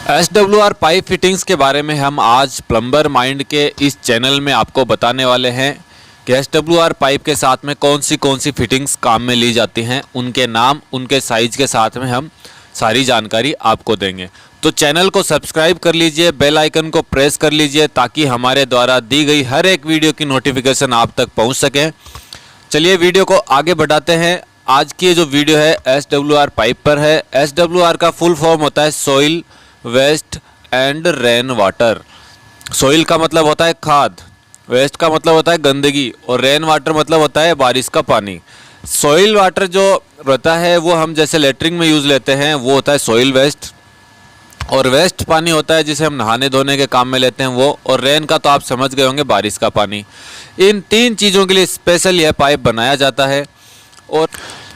SWR pipe fittings के बारे में हम आज प्लम्बर माइंड के इस चैनल में आपको बताने वाले हैं कि SWR पाइप के साथ में कौन सी फिटिंग्स काम में ली जाती हैं, उनके नाम, उनके साइज़ के साथ में हम सारी जानकारी आपको देंगे। तो चैनल को सब्सक्राइब कर लीजिए, बेल आइकन को प्रेस कर लीजिए ताकि हमारे द्वारा दी गई हर एक वीडियो की नोटिफिकेशन आप तक पहुँच सके। चलिए वीडियो को आगे बढ़ाते हैं। आज की ये जो वीडियो है SWR पाइप पर है। SWR का फुल फॉर्म होता है soil waste and rain water. Soil का मतलब होता है खाद, वेस्ट का मतलब होता है गंदगी और रेन वाटर मतलब होता है बारिश का पानी। सॉइल वाटर जो रहता है वो हम जैसे लेटरिन में यूज़ लेते हैं वो होता है सॉइल वेस्ट, और वेस्ट पानी होता है जिसे हम नहाने धोने के काम में लेते हैं वो, और रेन का तो आप समझ गए होंगे बारिश का पानी। इन तीन चीज़ों के लिए स्पेशल यह पाइप बनाया जाता है और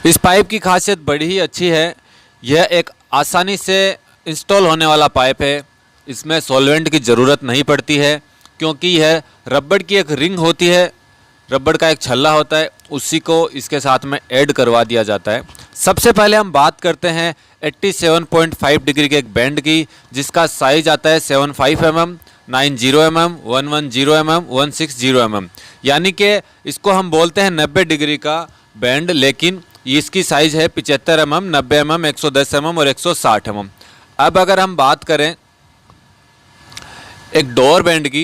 इस पाइप की खासियत बड़ी ही अच्छी है। यह एक आसानी से इंस्टॉल होने वाला पाइप है। इसमें सॉल्वेंट की ज़रूरत नहीं पड़ती है क्योंकि यह रबड़ की एक रिंग होती है, रबड़ का एक छल्ला होता है, उसी को इसके साथ में ऐड करवा दिया जाता है। सबसे पहले हम बात करते हैं 87.5 डिग्री के एक बैंड की, जिसका साइज आता है 75 mm, 90 mm, 110 mm, 160 mm, यानी कि इसको हम बोलते हैं 90 डिग्री का बैंड, लेकिन इसकी साइज़ है 75 mm, 90 mm, 110 mm और 160 mm। अब अगर हम बात करें एक डोर बैंड की,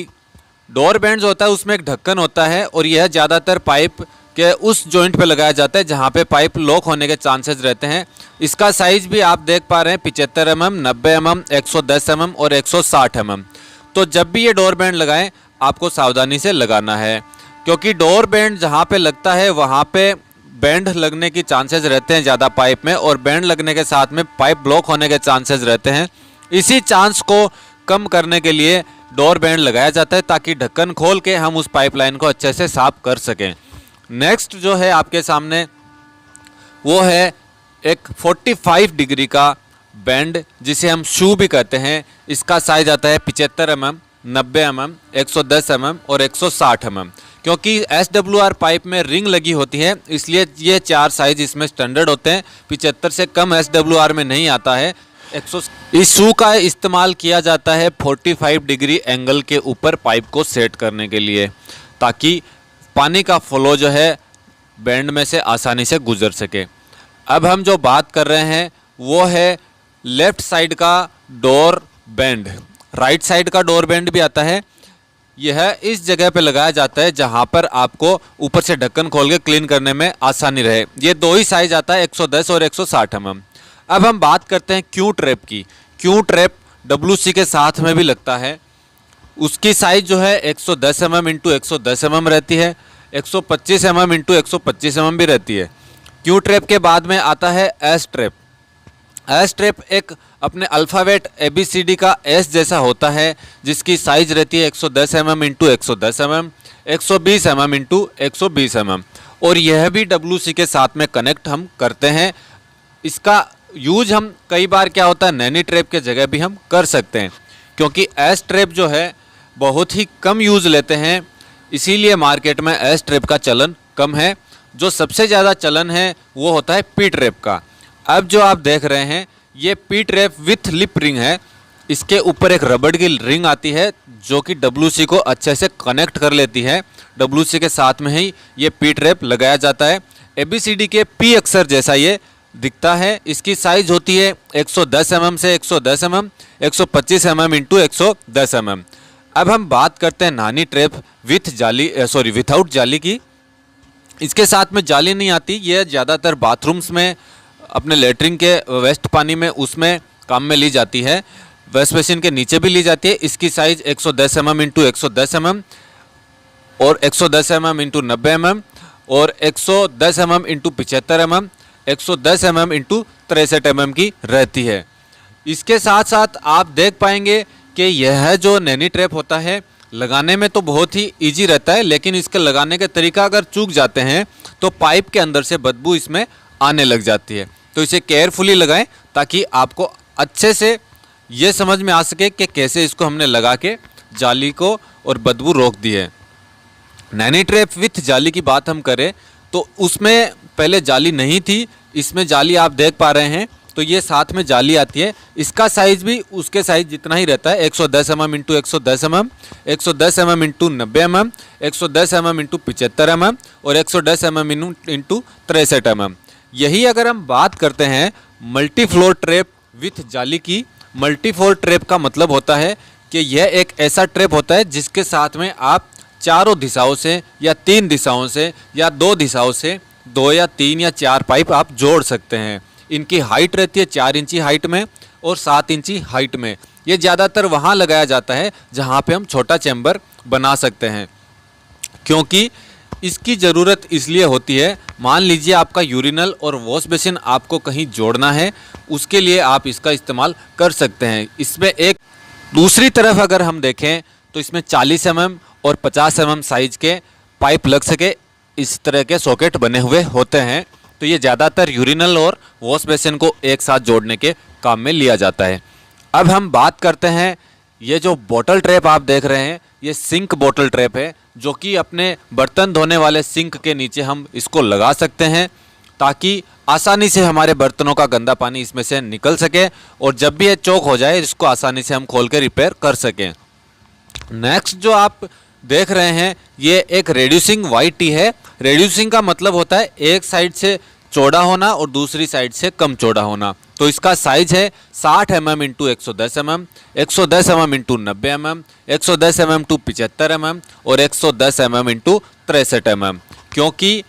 डोर बैंड जो होता है उसमें एक ढक्कन होता है और यह ज़्यादातर पाइप के उस जॉइंट पे लगाया जाता है जहाँ पे पाइप लॉक होने के चांसेस रहते हैं। इसका साइज़ भी आप देख पा रहे हैं 75 mm, 90 mm, 110 mm और 160 mm। तो जब भी ये डोर बैंड लगाएं आपको सावधानी से लगाना है, क्योंकि डोर बैंड जहाँ पे लगता है वहाँ पे बैंड लगने की चांसेस रहते हैं ज़्यादा पाइप में, और बैंड लगने के साथ में पाइप ब्लॉक होने के चांसेस रहते हैं। इसी चांस को कम करने के लिए डोर बैंड लगाया जाता है ताकि ढक्कन खोल के हम उस पाइपलाइन को अच्छे से साफ कर सकें। नेक्स्ट जो है आपके सामने वो है एक 45 डिग्री का बैंड जिसे हम शू भी कहते हैं। इसका साइज आता है 75 mm, 90 mm, 110 mm और 160 mm। क्योंकि SWR पाइप में रिंग लगी होती है इसलिए ये चार साइज इसमें स्टैंडर्ड होते हैं। 75 से कम SWR में नहीं आता है। इस शू का इस्तेमाल किया जाता है 45 डिग्री एंगल के ऊपर पाइप को सेट करने के लिए, ताकि पानी का फ्लो जो है बैंड में से आसानी से गुजर सके। अब हम जो बात कर रहे हैं वो है लेफ़्ट साइड का डोर बैंड। राइट साइड का डोर बैंड भी आता है। यह इस जगह पे लगाया जाता है जहां पर आपको ऊपर से ढक्कन खोल के क्लीन करने में आसानी रहे। ये दो ही साइज आता है 110 और 160 mm। अब हम बात करते हैं क्यू ट्रैप की। क्यू ट्रैप WC के साथ में भी लगता है। उसकी साइज जो है 110 mm इंटू 110 mm रहती है, 125 mm इंटू 125 mm भी रहती है। क्यू ट्रैप के बाद में आता है एस ट्रैप। एस ट्रैप एक अपने अल्फ़ाबेट ABCD का एस जैसा होता है, जिसकी साइज रहती है 110 mm into 110 mm, 120 mm into 120 mm, और यह भी WC के साथ में कनेक्ट हम करते हैं। इसका यूज हम कई बार क्या होता है नैनी ट्रैप के जगह भी हम कर सकते हैं, क्योंकि एस ट्रैप जो है बहुत ही कम यूज़ लेते हैं, इसीलिए मार्केट में एस ट्रैप का चलन कम है। जो सबसे ज़्यादा चलन है वो होता है पी ट्रैप का। अब जो आप देख रहे हैं ये P trap with lip ring है। इसके ऊपर एक रबड़ की रिंग आती है जो कि WC को अच्छे से कनेक्ट कर लेती है। WC के साथ में ही ये पी ट्रैप लगाया जाता है। ABCD के पी अक्षर जैसा ये दिखता है। इसकी साइज होती है 110 mm से 110 mm, 125 mm इंटू 110 mm। अब हम बात करते हैं नानी ट्रैप विथआउट जाली की। इसके साथ में जाली नहीं आती। ये ज़्यादातर बाथरूम्स में, अपने लेटरिन के वेस्ट पानी में उसमें काम में ली जाती है। वेस्ट बेसिन के नीचे भी ली जाती है। इसकी साइज 110 mm इंटू 110 mm और 110 mm इंटू 90 mm और 110 mm into 75 mm, 110 mm into 63 mm की रहती है। इसके साथ साथ आप देख पाएंगे कि यह जो नैनी ट्रैप होता है लगाने में तो बहुत ही इजी रहता है, लेकिन इसके लगाने का तरीका अगर चूक जाते हैं तो पाइप के अंदर से बदबू इसमें आने लग जाती है। तो इसे केयरफुली लगाएं ताकि आपको अच्छे से ये समझ में आ सके कि कैसे इसको हमने लगा के जाली को और बदबू रोक दी है। नैनी ट्रैप विथ जाली की बात हम करें तो उसमें पहले जाली नहीं थी, इसमें जाली आप देख पा रहे हैं तो ये साथ में जाली आती है। इसका साइज भी उसके साइज जितना ही रहता है, 110 mm into 110 mm, 110 mm into 90 mm, 110 mm into 75 mm और 110 mm इंटू 63 mm। यही अगर हम बात करते हैं मल्टी फ्लोर ट्रैप विथ जाली की, मल्टी फ्लोर ट्रैप का मतलब होता है कि यह एक ऐसा ट्रैप होता है जिसके साथ में आप चारों दिशाओं से या 3 दिशाओं से या 2 दिशाओं से 2 या 3 या 4 पाइप आप जोड़ सकते हैं। इनकी हाइट रहती है 4 इंची हाइट में और 7 इंची हाइट में। ये ज़्यादातर वहाँ लगाया जाता है जहाँ पे हम छोटा चैम्बर बना सकते हैं, क्योंकि इसकी ज़रूरत इसलिए होती है, मान लीजिए आपका यूरिनल और वॉश बेसिन आपको कहीं जोड़ना है, उसके लिए आप इसका इस्तेमाल कर सकते हैं। इसमें एक दूसरी तरफ अगर हम देखें तो इसमें 40 mm और 50 mm साइज के पाइप लग सके, इस तरह के सॉकेट बने हुए होते हैं। तो ये ज़्यादातर यूरिनल और वॉश बेसिन को एक साथ जोड़ने के काम में लिया जाता है। अब हम बात करते हैं, ये जो बोतल ट्रैप आप देख रहे हैं ये सिंक बोतल ट्रैप है, जो कि अपने बर्तन धोने वाले सिंक के नीचे हम इसको लगा सकते हैं ताकि आसानी से हमारे बर्तनों का गंदा पानी इसमें से निकल सके और जब भी ये चौक हो जाए इसको आसानी से हम खोल के रिपेयर कर सकें। नेक्स्ट जो आप देख रहे हैं ये एक रेड्यूसिंग वाइट टी है। रेड्यूसिंग का मतलब होता है एक साइड से चौड़ा होना और दूसरी साइड से कम चौड़ा होना। तो इसका साइज है 60 mm into 110 mm, 110 mm into 90 mm, 110 mm into 75 mm और 110 mm इंटू 63 mm। क्योंकि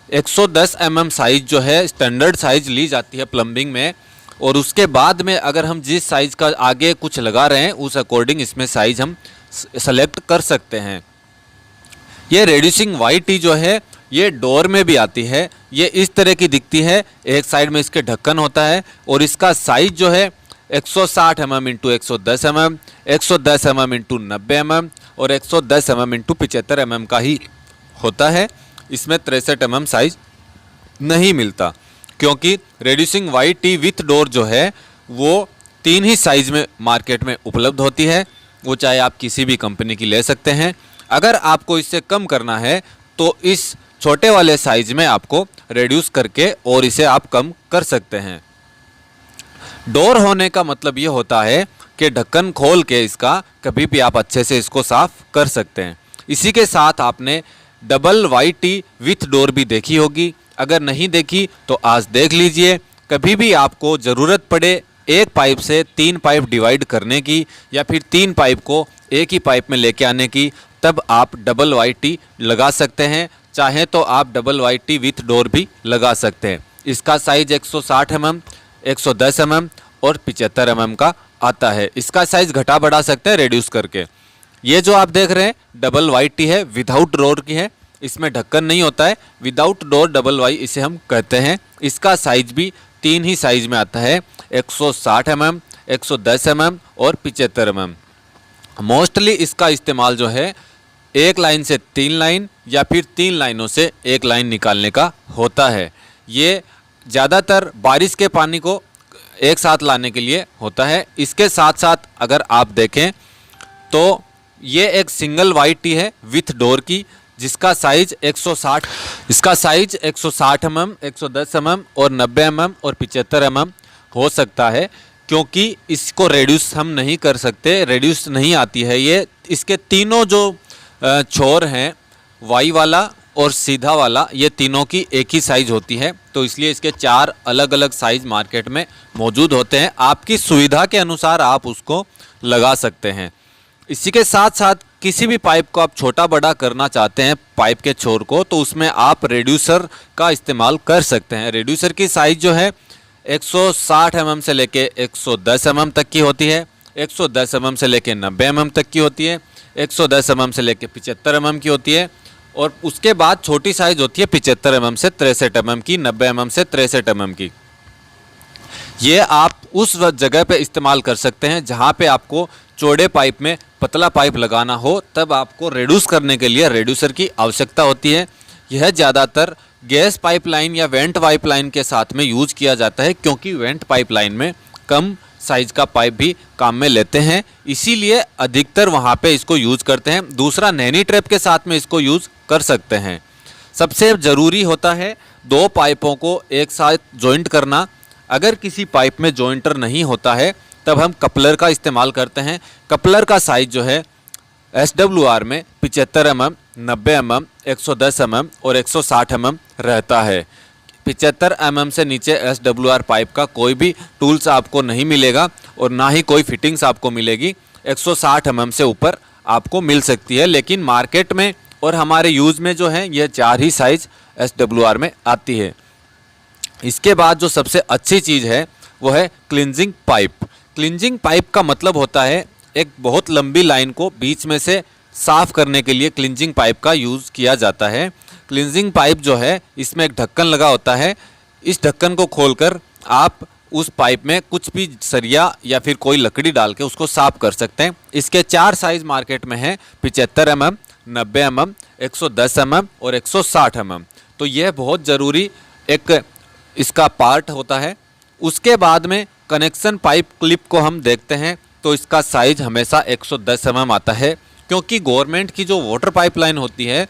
110 mm साइज जो है स्टैंडर्ड साइज ली जाती है प्लम्बिंग में, और उसके बाद में अगर हम जिस साइज का आगे कुछ लगा रहे हैं उस अकॉर्डिंग इसमें साइज हम सेलेक्ट कर सकते हैं। ये रेड्यूसिंग वाइट टी जो है ये डोर में भी आती है। ये इस तरह की दिखती है, एक साइड में इसके ढक्कन होता है और इसका साइज जो है 160 mm into 110 mm, 110 mm into 90 mm और 110 mm इंटू 75 mm का ही होता है। इसमें 63 mm साइज नहीं मिलता, क्योंकि reducing white T with door जो है वो 3 ही साइज में मार्केट में उपलब्ध होती है। वो चाहे आप किसी भी कंपनी की ले सकते हैं। अगर आपको इससे कम करना है तो इस छोटे वाले साइज में आपको रेड्यूस करके और इसे आप कम कर सकते हैं। डोर होने का मतलब ये होता है कि ढक्कन खोल के इसका कभी भी आप अच्छे से इसको साफ कर सकते हैं। इसी के साथ आपने double white T with door भी देखी होगी, अगर नहीं देखी तो आज देख लीजिए। कभी भी आपको ज़रूरत पड़े एक पाइप से 3 पाइप डिवाइड करने की या फिर 3 पाइप को एक ही पाइप में लेके आने की, तब आप डबल वाइट टी लगा सकते हैं। चाहे तो आप double white T with door भी लगा सकते हैं। इसका साइज 160 mm, 110 mm और 75 mm का आता है। इसका साइज घटा बढ़ा सकते हैं रेड्यूस करके। ये जो आप देख रहे हैं डबल वाइट टी है, विदाउट डोर की है, इसमें ढक्कन नहीं होता है, विदाउट डोर डबल वाई इसे हम कहते हैं। इसका साइज भी 3 ही साइज में आता है, 160 mm, 110 mm और 75 mm। मोस्टली इसका इस्तेमाल जो है एक लाइन से 3 लाइन या फिर 3 लाइनों से एक लाइन निकालने का होता है। ये ज़्यादातर बारिश के पानी को एक साथ लाने के लिए होता है। इसके साथ साथ अगर आप देखें तो ये एक सिंगल वाइट टी है विथ डोर की, जिसका साइज 160, इसका साइज 160 mm, 110 mm और 90 mm और 75 mm हो सकता है, क्योंकि इसको रेड्यूस हम नहीं कर सकते, रेड्यूस नहीं आती है ये। इसके तीनों जो छोर हैं, वाई वाला और सीधा वाला, ये तीनों की एक ही साइज होती है, तो इसलिए इसके 4 अलग अलग साइज मार्केट में मौजूद होते हैं। आपकी सुविधा के अनुसार आप उसको लगा सकते हैं। इसी के साथ साथ किसी भी पाइप को आप छोटा बड़ा करना चाहते हैं पाइप के छोर को, तो उसमें आप रेड्यूसर का इस्तेमाल कर सकते हैं। रेड्यूसर की साइज जो है 160 mm से लेके 110 mm तक की होती है, 110 mm से लेके 90 mm तक की होती है, 110 mm से लेके 75 mm की होती है, और उसके बाद छोटी साइज होती है 75 mm से 63 mm की, 90 mm से 63 mm की। ये आप उस जगह पे इस्तेमाल कर सकते हैं जहाँ पे आपको चौड़े पाइप में पतला पाइप लगाना हो, तब आपको रेड्यूस करने के लिए रेड्यूसर की आवश्यकता होती है। यह ज़्यादातर गैस पाइपलाइन या वेंट पाइपलाइन के साथ में यूज किया जाता है, क्योंकि वेंट पाइपलाइन में कम साइज का पाइप भी काम में लेते हैं, इसीलिए अधिकतर वहाँ पे इसको यूज करते हैं। दूसरा, नैनी ट्रैप के साथ में इसको यूज कर सकते हैं। सबसे ज़रूरी होता है 2 पाइपों को एक साथ जॉइंट करना। अगर किसी पाइप में जॉइंटर नहीं होता है तब हम कपलर का इस्तेमाल करते हैं। कपलर का साइज जो है SWR में 75 mm, 90 mm, 110 mm और 160 mm रहता है। 75 mm से नीचे SWR पाइप का कोई भी टूल्स आपको नहीं मिलेगा और ना ही कोई फिटिंग्स आपको मिलेगी। 160 mm से ऊपर आपको मिल सकती है, लेकिन मार्केट में और हमारे यूज़ में जो है यह 4 ही साइज SWR में आती है। इसके बाद जो सबसे अच्छी चीज़ है वो है क्लींजिंग पाइप। क्लींजिंग पाइप का मतलब होता है एक बहुत लंबी लाइन को बीच में से साफ़ करने के लिए क्लींजिंग पाइप का यूज़ किया जाता है। क्लींजिंग पाइप जो है इसमें एक ढक्कन लगा होता है। इस ढक्कन को खोलकर आप उस पाइप में कुछ भी सरिया या फिर कोई लकड़ी डाल के उसको साफ़ कर सकते हैं। इसके 4 साइज़ मार्केट में हैं, 75 mm, 90 mm, 110 mm और 160 mm। तो यह बहुत ज़रूरी एक इसका पार्ट होता है। उसके बाद में कनेक्शन पाइप क्लिप को हम देखते हैं तो इसका साइज हमेशा 110 mm आता है, क्योंकि गवर्नमेंट की जो वाटर पाइपलाइन होती है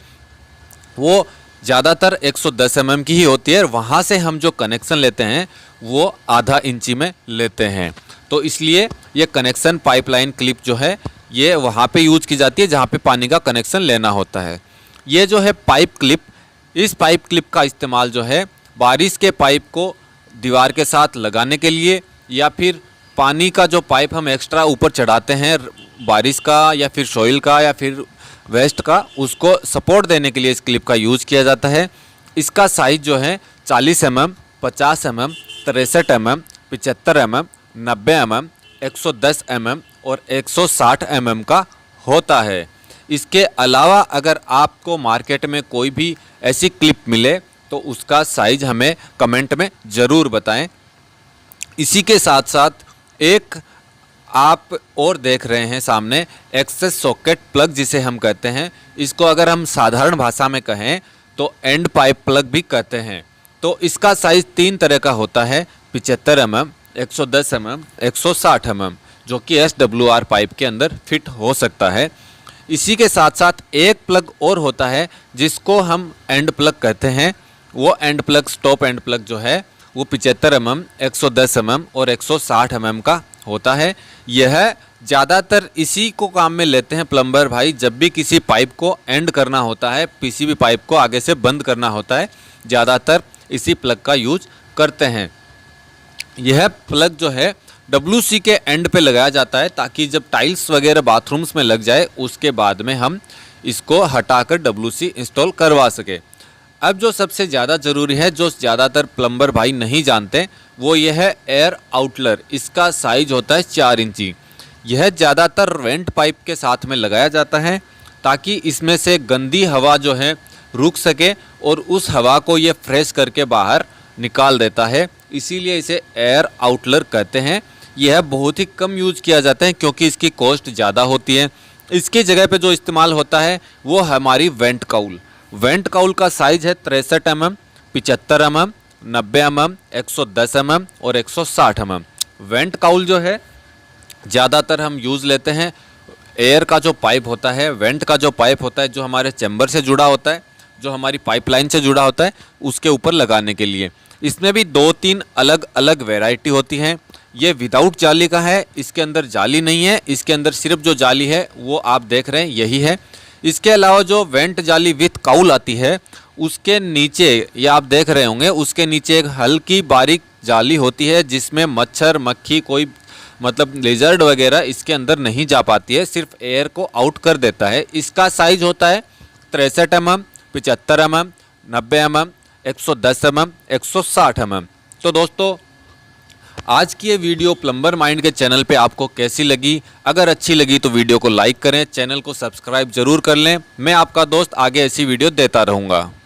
वो ज़्यादातर 110 mm की ही होती है और वहाँ से हम जो कनेक्शन लेते हैं वो आधा इंची में लेते हैं। तो इसलिए ये कनेक्शन पाइपलाइन क्लिप जो है ये वहाँ पे यूज की जाती है जहाँ पे पानी का कनेक्शन लेना होता है। ये जो है पाइप क्लिप, इस पाइप क्लिप का इस्तेमाल जो है बारिश के पाइप को दीवार के साथ लगाने के लिए या फिर पानी का जो पाइप हम एक्स्ट्रा ऊपर चढ़ाते हैं बारिश का या फिर सॉइल का या फिर वेस्ट का, उसको सपोर्ट देने के लिए इस क्लिप का यूज़ किया जाता है। इसका साइज जो है 40 mm, 50 mm, 63 mm, 75 mm, 90 mm, 110 mm और 160 mm का होता है। इसके अलावा अगर आपको मार्केट में कोई भी ऐसी क्लिप मिले तो उसका साइज हमें कमेंट में ज़रूर बताएं। इसी के साथ साथ एक आप और देख रहे हैं सामने एक्सेस सॉकेट प्लग जिसे हम कहते हैं। इसको अगर हम साधारण भाषा में कहें तो एंड पाइप प्लग भी कहते हैं। तो इसका साइज़ 3 तरह का होता है, 75 mm, 110 mm, 160 mm, जो कि SWR पाइप के अंदर फिट हो सकता है। इसी के साथ साथ एक प्लग और होता है जिसको हम एंड प्लग कहते हैं। वो and plug, stop and plug जो है वो 75 mm, 110 mm और 160 mm का होता है। यह ज़्यादातर इसी को काम में लेते हैं प्लम्बर भाई, जब भी किसी पाइप को एंड करना होता है, PCB पाइप को आगे से बंद करना होता है, ज़्यादातर इसी प्लग का यूज करते हैं। यह प्लग जो है WC के एंड पे लगाया जाता है ताकि जब टाइल्स वगैरह बाथरूम्स में लग जाए उसके बाद में हम इसको हटाकर WC इंस्टॉल करवा सके। अब जो सबसे ज़्यादा ज़रूरी है, जो ज़्यादातर प्लम्बर भाई नहीं जानते, वो यह है एयर आउटलर। इसका साइज होता है 4 इंची। यह ज़्यादातर वेंट पाइप के साथ में लगाया जाता है ताकि इसमें से गंदी हवा जो है रुक सके और उस हवा को ये फ्रेश करके बाहर निकाल देता है, इसीलिए इसे एयर आउटलर कहते हैं। यह बहुत ही कम यूज किया जाता है क्योंकि इसकी कॉस्ट ज़्यादा होती है। इसकी जगह पे जो इस्तेमाल होता है वो हमारी वेंट काउल। वेंट काउल का साइज है 63 mm, 75 mm, 90 mm, 110 mm और 160 mm। वेंट काउल जो है ज़्यादातर हम यूज़ लेते हैं एयर का जो पाइप होता है, वेंट का जो पाइप होता है जो हमारे चैम्बर से जुड़ा होता है, जो हमारी पाइपलाइन से जुड़ा होता है, उसके ऊपर लगाने के लिए। इसमें भी 2-3 अलग अलग वैरायटी होती हैं। ये विदाउट जाली का है, इसके अंदर जाली नहीं है, इसके अंदर सिर्फ जो जाली है वो आप देख रहे हैं यही है। इसके अलावा जो वेंट जाली विथ काउल आती है उसके नीचे, ये आप देख रहे होंगे, उसके नीचे एक हल्की बारीक जाली होती है जिसमें मच्छर मक्खी कोई मतलब लेजर्ड वगैरह इसके अंदर नहीं जा पाती है, सिर्फ एयर को आउट कर देता है। इसका साइज होता है 63 mm, 75 mm, 90 mm, 110 mm, 160 mm। तो दोस्तों आज की ये वीडियो प्लम्बर माइंड के चैनल पे आपको कैसी लगी? अगर अच्छी लगी तो वीडियो को लाइक करें, चैनल को सब्सक्राइब जरूर कर लें। मैं आपका दोस्त आगे ऐसी वीडियो देता रहूँगा।